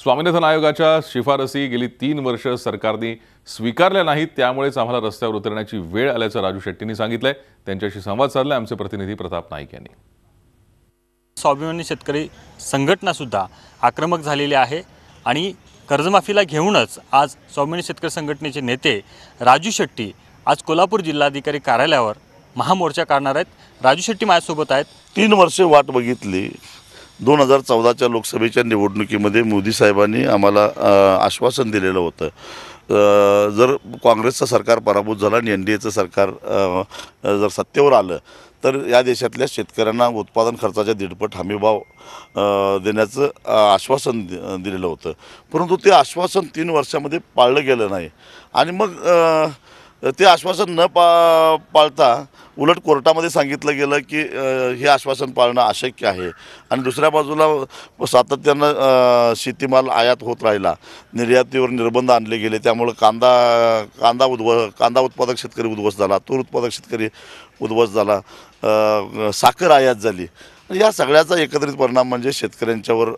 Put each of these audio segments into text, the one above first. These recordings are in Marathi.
स्वामीनाथन आयोगाच्या शिफारसी गेली 3 वर्ष सरकारने स्वीकारल्या नाहीत, त्यामुळेच आम्हाला रस्त्यावर उतरण्याची वेळ आल्याचं राजू शेट्टींनी सांगितलंय। त्यांच्याशी संवाद साधला आमचे प्रतिनिधी प्रताप नाईक यांनी। स्वाभिमानी शेतकरी संघटना सुद्धा आक्रमक झालेली आहे आणि कर्जमाफीला घेऊनच आज स्वाभिमानी शेतकरी संघटनेचे नेते राजू शेट्टी आज कोल्हापूर जिल्हाधिकारी कार्यालयावर महामोर्चा काढणार आहेत। राजू शेट्टी माझ्यासोबत आहेत। 3 वर्षे वाट बघितली। 2014च्या लोकसभेच्या निवडणुकीमध्ये मोदी साहेबांनी आम्हाला आश्वासन दिलेलं होतं, जर काँग्रेसचं सरकार पराभूत झालं आणि एनडीएचं सरकार जर सत्तेवर आलं तर या देशातल्या शेतकऱ्यांना उत्पादन खर्चाच्या 1.5 हमीभाव देण्याचं आश्वासन दिलेलं होतं। परंतु ते आश्वासन 3 वर्षामध्ये पाळलं गेलं नाही आणि मग ते आश्वासन न पाळता उलट कोर्टामध्ये सांगितलं गेलं की हे आश्वासन पाळणं अशक्य आहे आणि दुसऱ्या बाजूला सातत्यानं शेतीमाल आयात होत राहिला, निर्यातीवर निर्बंध आणले गेले, त्यामुळे कांदा उत्पादक शेतकरी उद्ध्वस्त झाला, तूर उत्पादक शेतकरी उद्ध्वस्त झाला, साखर आयात झाली। या सगळ्याचा एकत्रित परिणाम म्हणजे शेतकऱ्यांच्यावर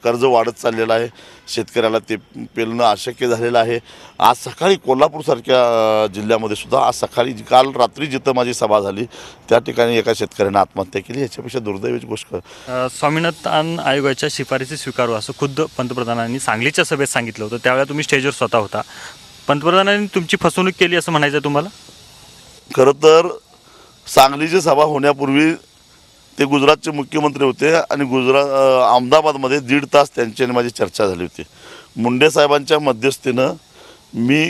कर्ज वाढत चाललेलं आहे, शेतकऱ्याला ते पेलणं अशक्य झालेलं आहे। आज सकाळी कोल्हापूरसारख्या जिल्ह्यामध्ये सुद्धा आज सकाळी काल रात्री जिथं माझी सभा झाली त्या ठिकाणी एका शेतकऱ्याने आत्महत्या केली। याच्यापेक्षा दुर्दैवीची गोष्ट स्वामीनाथन आयोगाच्या शिफारसी स्वीकारू असं खुद्द पंतप्रधानांनी सांगलीच्या सभेत सांगितलं होतं। त्यावेळेला तुम्ही स्टेजवर स्वतः होता। पंतप्रधानांनी तुमची फसवणूक केली असं म्हणायचं तुम्हाला? खरं तर सांगलीची सभा होण्यापूर्वी ते गुजरातचे मुख्यमंत्री होते आणि अहमदाबादमध्ये 1.5 तास त्यांची आणि माझी चर्चा झाली होती। मुंडे साहेबांच्या मध्यस्थीनं मी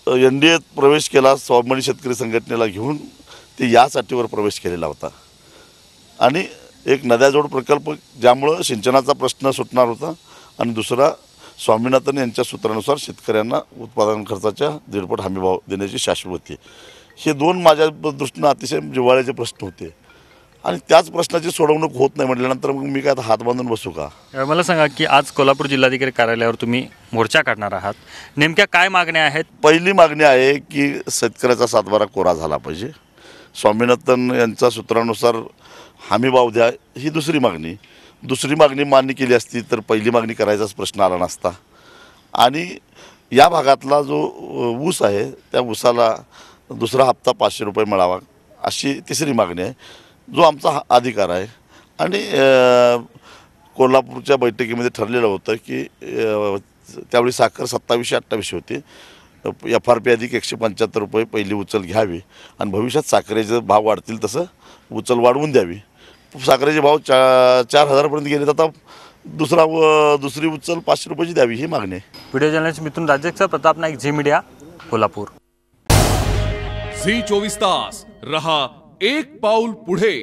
एनडीएत प्रवेश केला, स्वाभिमानी शेतकरी संघटनेला घेऊन ते यासाठीवर प्रवेश केलेला होता आणि एक नद्याजोड प्रकल्प ज्यामुळं सिंचनाचा प्रश्न सुटणार होता आणि दुसरा स्वामीनाथन यांच्या सूत्रानुसार शेतकऱ्यांना उत्पादन खर्चाच्या 1.5 हमीभाव देण्याची शाश्वती। हे 2 माझ्या दृष्टीनं अतिशय जिव्हाळ्याचे प्रश्न होते आणि त्याच प्रश्नाची सोडवणूक होत नाही म्हटल्यानंतर मग मी काय हात बांधून बसू का? मला सांगा की आज कोल्हापूर जिल्हाधिकारी कार्यालयावर तुम्ही मोर्चा काढणार आहात, नेमक्या काय मागण्या आहेत? पहिली मागणी आहे की शेतकऱ्याचा 7/12 कोरा झाला पाहिजे, स्वामीनाथन यांच्या सूत्रानुसार हमीभाव द्या, ही दुसरी मागणी। दुसरी मागणी मान्य केली असती तर पहिली मागणी करायचाच प्रश्न आला नसता आणि या भागातला जो ऊस आहे त्या ऊसाला दुसरा हप्ता 500 रुपये मिळावा अशी तिसरी मागणी आहे, जो आमचा अधिकार आहे। आणि कोल्हापूरच्या बैठकीमध्ये ठरलेलं होतं की त्यावेळी साखर 2728 होती, FRP अधिक 175 रुपये पहिली उचल घ्यावी आणि भविष्यात साखरेचे भाव वाढतील तसं उचल वाढवून द्यावी। साखरेचे भाव 4000 गेले तर आता दुसरी उचल 500 रुपयाची द्यावी, ही मागणी आहे। व्हिडिओ जर्नलिस्ट मिथुन राजेचा प्रताप नाईक, झी मीडिया, कोल्हापूर। झी 24 तास रहा एक पाऊल पुढे।